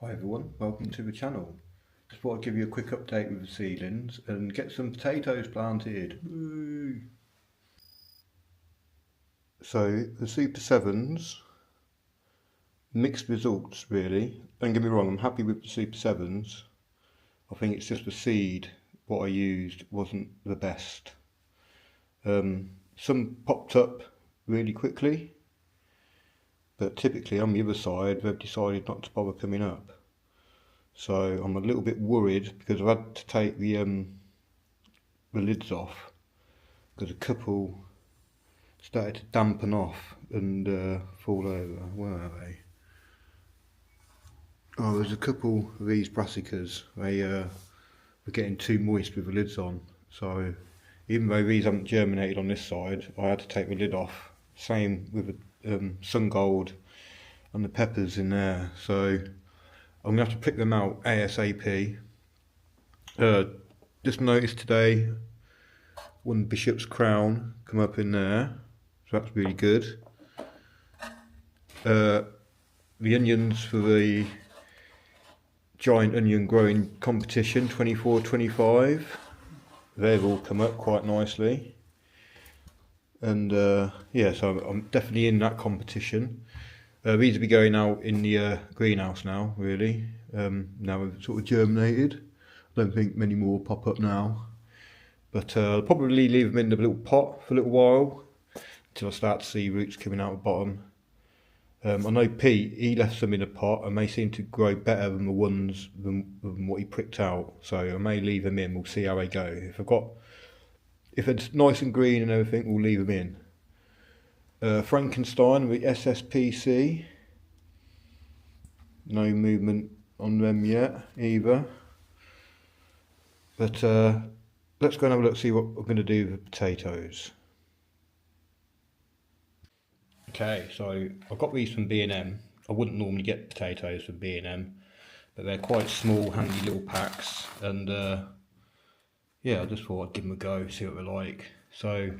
Hi everyone, welcome to the channel. Just thought I'd give you a quick update with the seedlings and get some potatoes planted. Woo! So the Super 7s, mixed results really. Don't get me wrong, I'm happy with the Super 7s. I think it's just the seed, what I used wasn't the best. Some popped up really quickly, but typically on the other side they've decided not to bother coming up. So I'm a little bit worried because I've had to take the lids off because a couple started to dampen off and fall over. Where are they? Oh, there's a couple of these brassicas. They were getting too moist with the lids on. So even though these haven't germinated on this side, I had to take the lid off. Same with the sun gold and the peppers in there. So I'm going to have to pick them out ASAP. Just noticed today one Bishop's Crown come up in there, so that's really good. The onions for the giant onion growing competition 24-25, they've all come up quite nicely. And yeah, so I'm definitely in that competition. These will be going out in the greenhouse now, really. Now we've sort of germinated. I don't think many more pop up now. But I'll probably leave them in the little pot for a little while until I start to see roots coming out the bottom. I know Pete, he left some in a pot and they seem to grow better than the ones than what he pricked out. So I may leave them in, we'll see how they go. If it's nice and green and everything, we'll leave them in. Frankenstein with SSPC, no movement on them yet either. But let's go and have a look, see what we're going to do with the potatoes. Okay, so I got these from B&M. I wouldn't normally get potatoes from B&M, but they're quite small, handy little packs. And yeah, I just thought I'd give them a go, see what they're like. So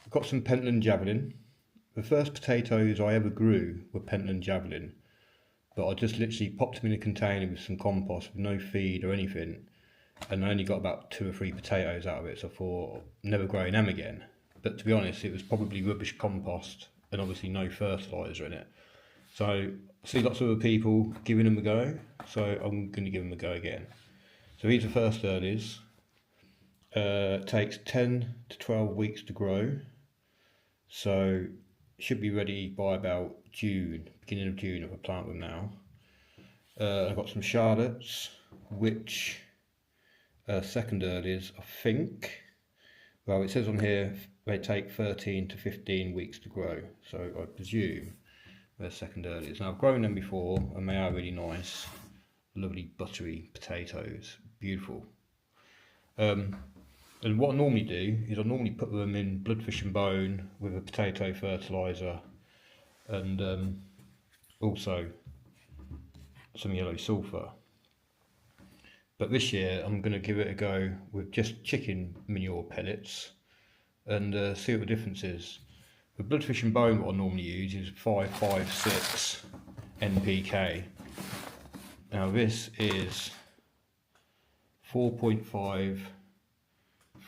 I've got some pentland javelin. The first potatoes I ever grew were pentland javelin, but I just literally popped them in a container with some compost with no feed or anything, and I only got about 2 or 3 potatoes out of it, so I thought, never growing them again. But to be honest, it was probably rubbish compost and obviously no fertiliser in it. So I see lots of other people giving them a go, so I'm going to give them a go again. So these are first earlies. Takes 10 to 12 weeks to grow, so should be ready by about June, beginning of June if I plant them now. I've got some Charlottes, which second earlies, I think. Well, it says on here they take 13 to 15 weeks to grow, so I presume they're second earlies. Now I've grown them before and they are really nice, lovely buttery potatoes, beautiful. And what I normally do is I normally put them in bloodfish and bone with a potato fertiliser and also some yellow sulphur. But this year I'm going to give it a go with just chicken manure pellets and see what the difference is. The bloodfish and bone what I normally use is 556 NPK. Now this is 4.5,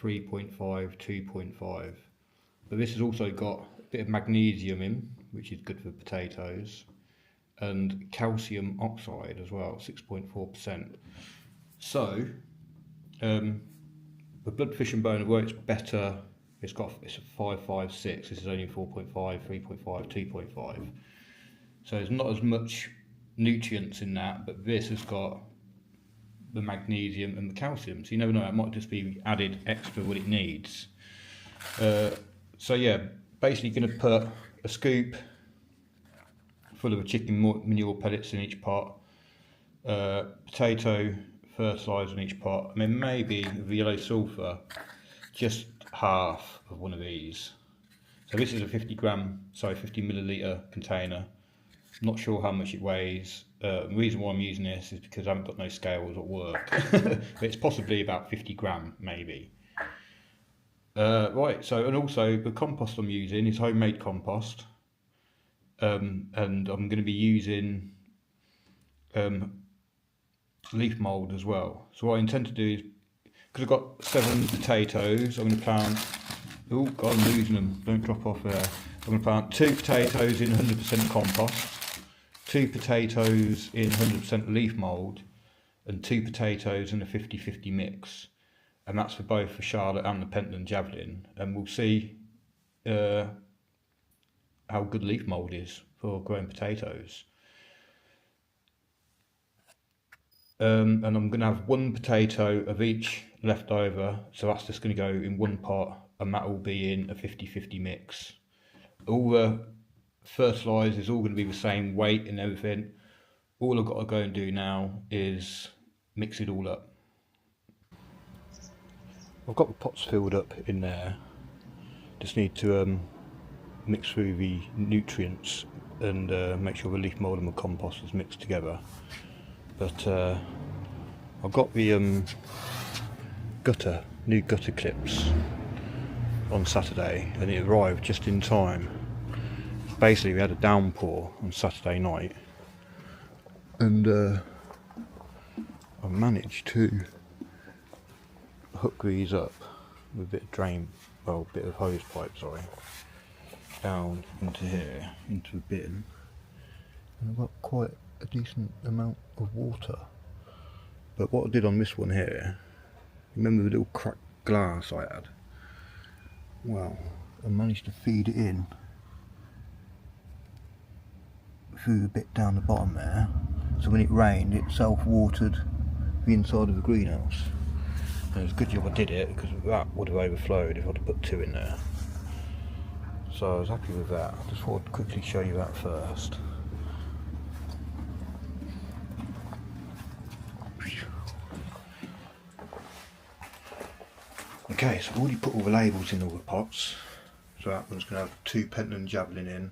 3.5, 2.5. But this has also got a bit of magnesium in, which is good for potatoes, and calcium oxide as well, 6.4%. So the bloodfish and bone works better. It's a 556. This is only 4.5, 3.5, 2.5. So there's not as much nutrients in that, but this has got the magnesium and the calcium. So you never know, it might just be added extra what it needs. So yeah, basically going to put a scoop full of chicken manure pellets in each pot, potato fertiliser in each pot, and then maybe the yellow sulphur, just half of one of these. So this is a 50 millilitre container. Not sure how much it weighs. The reason why I'm using this is because I haven't got no scales at work. But it's possibly about 50 gram maybe. Right, so and also the compost I'm using is homemade compost. And I'm going to be using leaf mould as well. So what I intend to do is, because I've got 7 potatoes, I'm going to plant, oh god, I'm losing them, don't drop off there. I'm going to plant 2 potatoes in 100% compost, 2 potatoes in 100% leaf mould, and 2 potatoes in a 50-50 mix. And that's for both for Charlotte and the pentland javelin. And we'll see how good leaf mould is for growing potatoes. And I'm going to have 1 potato of each left over, so that's just going to go in one pot, and that will be in a 50-50 mix. All the fertiliser is all going to be the same weight and everything. All I've got to go and do now is mix it all up. I've got the pots filled up in there, just need to mix through the nutrients and make sure the leaf mould and the compost is mixed together. But I've got the new gutter clips on Saturday, and it arrived just in time. Basically we had a downpour on Saturday night, and I managed to hook these up with a bit of bit of hose pipe, down into here, into a bin, and I've got quite a decent amount of water. But what I did on this one here, remember the little cracked glass I had? Well, I managed to feed it in through the bit down the bottom there, so when it rained it self-watered the inside of the greenhouse. And it was a good job I did it, because that would have overflowed if I'd have put 2 in there. So I was happy with that. I just thought I'd quickly show you that first. Okay, so I've already put all the labels in all the pots. So that one's going to have 2 pentland javelin in,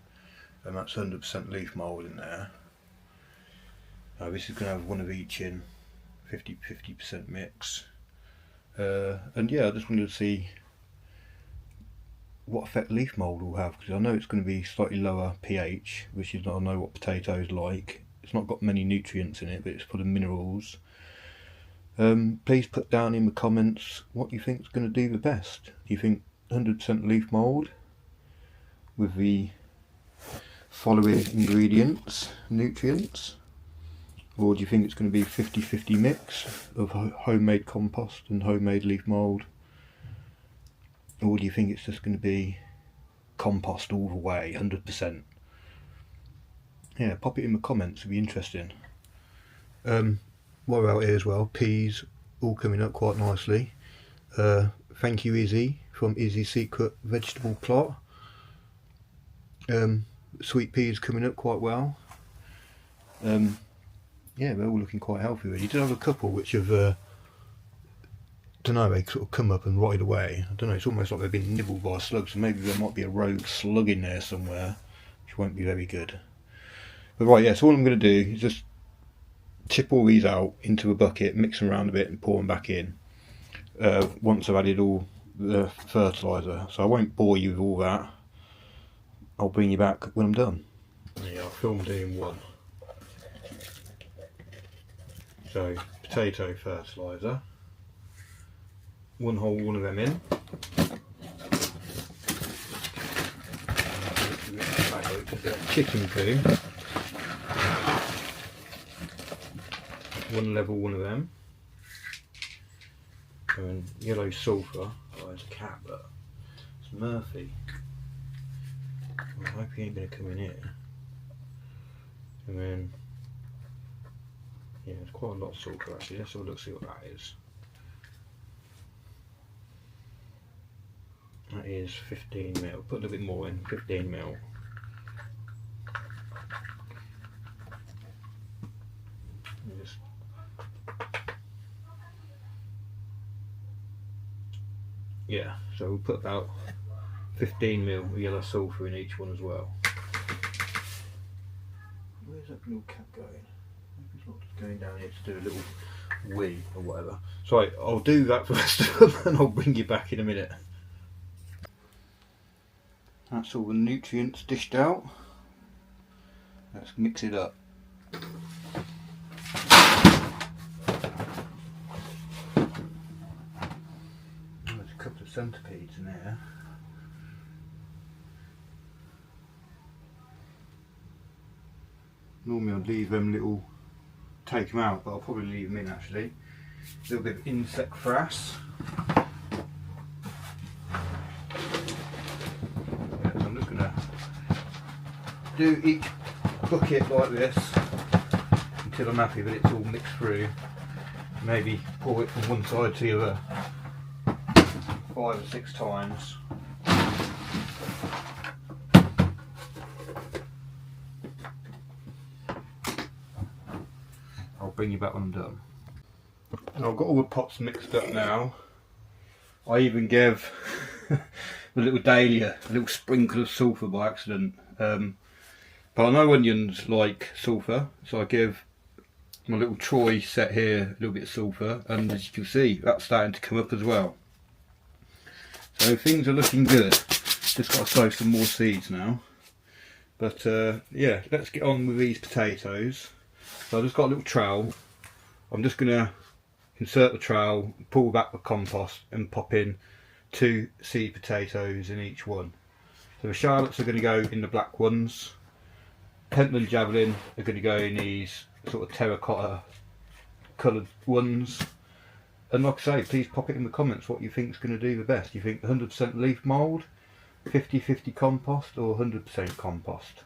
and that's 100% leaf mould in there. This is going to have 1 of each in, 50% mix. And yeah, I just wanted to see what effect leaf mould will have, because I know it's going to be slightly lower pH, which is, I know what potatoes like. It's not got many nutrients in it, but it's full of minerals. Please put down in the comments what you think is going to do the best. Do you think 100% leaf mould with the following ingredients, nutrients? Or do you think it's going to be 50-50 mix of homemade compost and homemade leaf mould? Or do you think it's just going to be compost all the way, 100%? Yeah, pop it in the comments, it'll be interesting. While we're out here as well, peas all coming up quite nicely. Thank you Izzy from Izzy's Secret Vegetable Plot. Sweet peas coming up quite well. Yeah, they're all looking quite healthy really. You do have a couple which have, don't know, they sort of come up and rotted away. I don't know, it's almost like they've been nibbled by a slug, so maybe there might be a rogue slug in there somewhere, which won't be very good. But right, yeah, so all I'm going to do is just tip all these out into a bucket, mix them around a bit and pour them back in once I've added all the fertiliser. So I won't bore you with all that. I'll bring you back when I'm done. Yeah, I'll film doing one. So, potato fertiliser. One of them in. Chicken poo. One of them. And yellow sulphur. Oh, there's a cat, but it's Murphy. I hope he ain't going to come in here. And then, yeah, there's quite a lot of sulphur actually. Let's have a look, see what that is. That is 15ml. Put a little bit more in, 15ml. Yeah, so we'll put about 15ml of yellow sulphur in each one as well. Where's that little cat going? Maybe it's not just going down here to do a little wee or whatever. So I'll do that for the rest of them and I'll bring you back in a minute. That's all the nutrients dished out. Let's mix it up. centipedes in here. Normally I'd leave them little, take them out, but I'll probably leave them in actually. A little bit of insect frass. Yeah, so I'm just going to do each bucket like this until I'm happy that it's all mixed through. Maybe pour it from one side to the other 5 or 6 times. I'll bring you back when I'm done. And I've got all the pots mixed up now. I even gave the little dahlia a little sprinkle of sulphur by accident. But I know onions like sulphur, so I give my little Troy set here a little bit of sulphur, and as you can see, that's starting to come up as well. So things are looking good. Just got to sow some more seeds now. But yeah, let's get on with these potatoes. So I've just got a little trowel. I'm just going to insert the trowel, pull back the compost and pop in 2 seed potatoes in each one. So the Charlottes are going to go in the black ones. Pentland javelin are going to go in these sort of terracotta coloured ones. And like I say, please pop it in the comments what you think is going to do the best. You think 100% leaf mould, 50-50 compost, or 100% compost?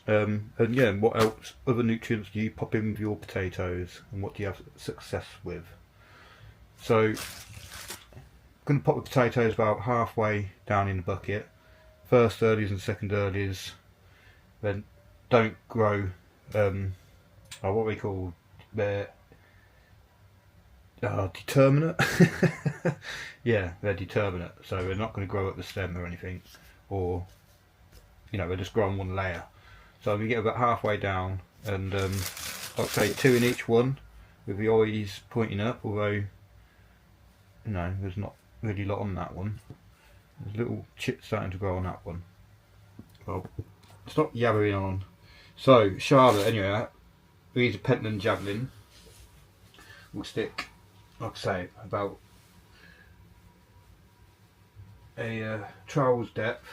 And yeah, what else, other nutrients do you pop in with your potatoes, and what do you have success with? So I'm going to pop the potatoes about halfway down in the bucket. First earlies and second earlies, then don't grow what we call they're determinate. Yeah, they're determinate, so they're not going to grow up the stem or anything, or you know, they just grow on one layer. So we get about halfway down, and I'll say 2 in each one with the eyes pointing up, although you know, there's not really a lot on that one. There's little chips starting to grow on that one. Well, stop yabbering on. So Charlotte, anyway, these are pentland javelin. We'll stick, like I say, about a trowel's depth.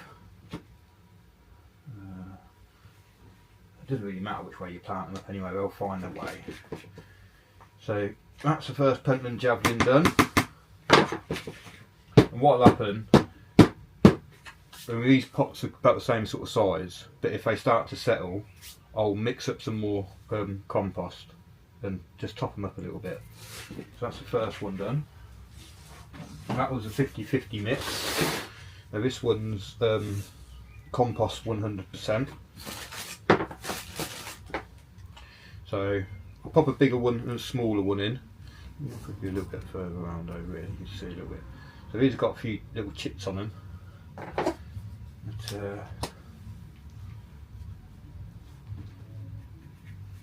It doesn't really matter which way you plant them up anyway, they'll find their way. So that's the first pentland javelin done. And what'll happen, these pots are about the same sort of size, but if they start to settle, I'll mix up some more compost and just top them up a little bit. So that's the first one done. That was a 50-50 mix. Now this one's compost 100%. So I'll pop a bigger one and a smaller one in. Could be a little bit further around over here, you can see a little bit. So these have got a few little chips on them. But,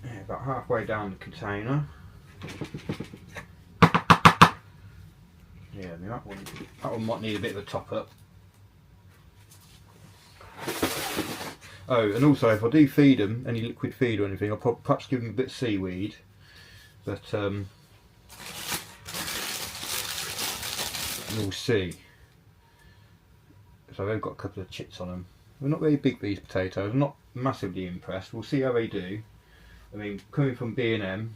yeah, about halfway down the container. Yeah, I mean, that one might need a bit of a top up. Oh, and also if I do feed them any liquid feed or anything, I'll perhaps give them a bit of seaweed. But we'll see. So they've got a couple of chips on them. They're not very big, these potatoes. I'm not massively impressed. We'll see how they do. I mean, coming from B&M,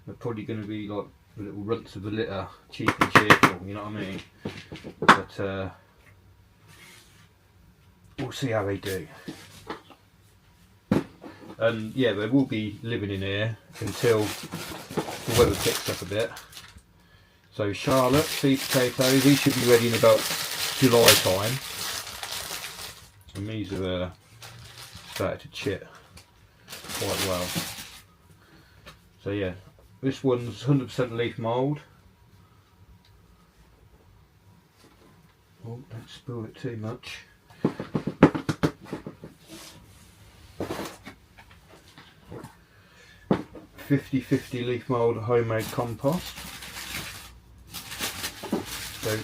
they're probably going to be like the little runts of the litter, cheap and cheerful, you know what I mean? But we'll see how they do. And yeah, they will be living in here until the weather picks up a bit. So Charlotte, seed potatoes, these should be ready in about July time. And these have started to chip quite well. So yeah, this one's 100% leaf mould. Oh, don't spill it too much. "50-50 leaf mould homemade compost." So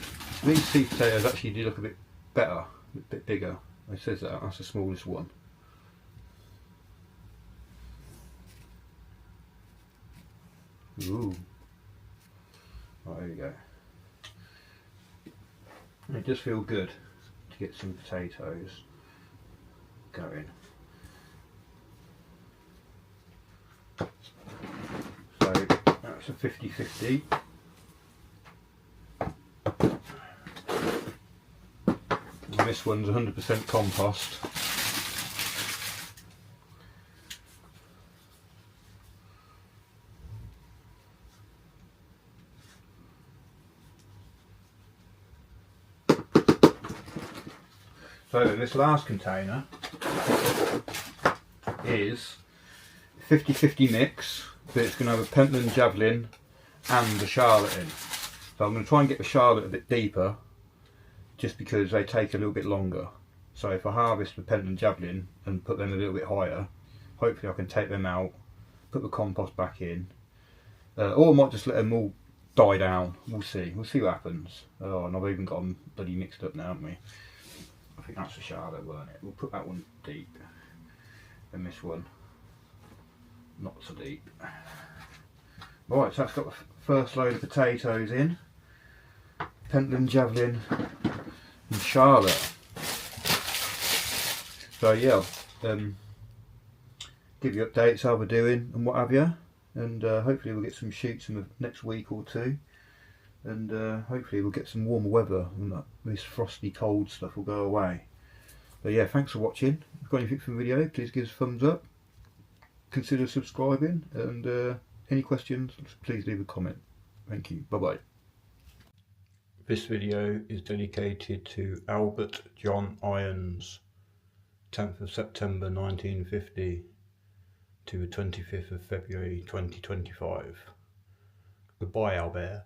these seed potatoes actually do look a bit better, a bit bigger. It says that that's the smallest one. Ooh. Right, there we go. And it does feel good to get some potatoes going. So that's a 50-50. And this one's 100% compost. So this last container is 50-50 mix, but it's going to have a pentland, javelin and a charlotte in. So I'm going to try and get the charlotte a bit deeper, just because they take a little bit longer. So if I harvest the pentland, javelin and put them a little bit higher, hopefully I can take them out, put the compost back in, or I might just let them all die down. We'll see what happens. Oh, and I've even got them bloody mixed up now, haven't we? I think that's a charlotte, weren't it? We'll put that one deep, and this one not so deep. Right, so that's got the first load of potatoes in. Pentland, javelin and charlotte. So yeah, give you updates how we're doing and what have you, and hopefully we'll get some shoots in the next week or two, and hopefully we'll get some warmer weather and this frosty cold stuff will go away. But yeah, thanks for watching. If you've got anything from the video, please give us a thumbs up, consider subscribing, and any questions, please leave a comment. Thank you. Bye bye. This video is dedicated to Albert John Irons, 10th of September 1950 to the 25th of February 2025. Goodbye, Albert.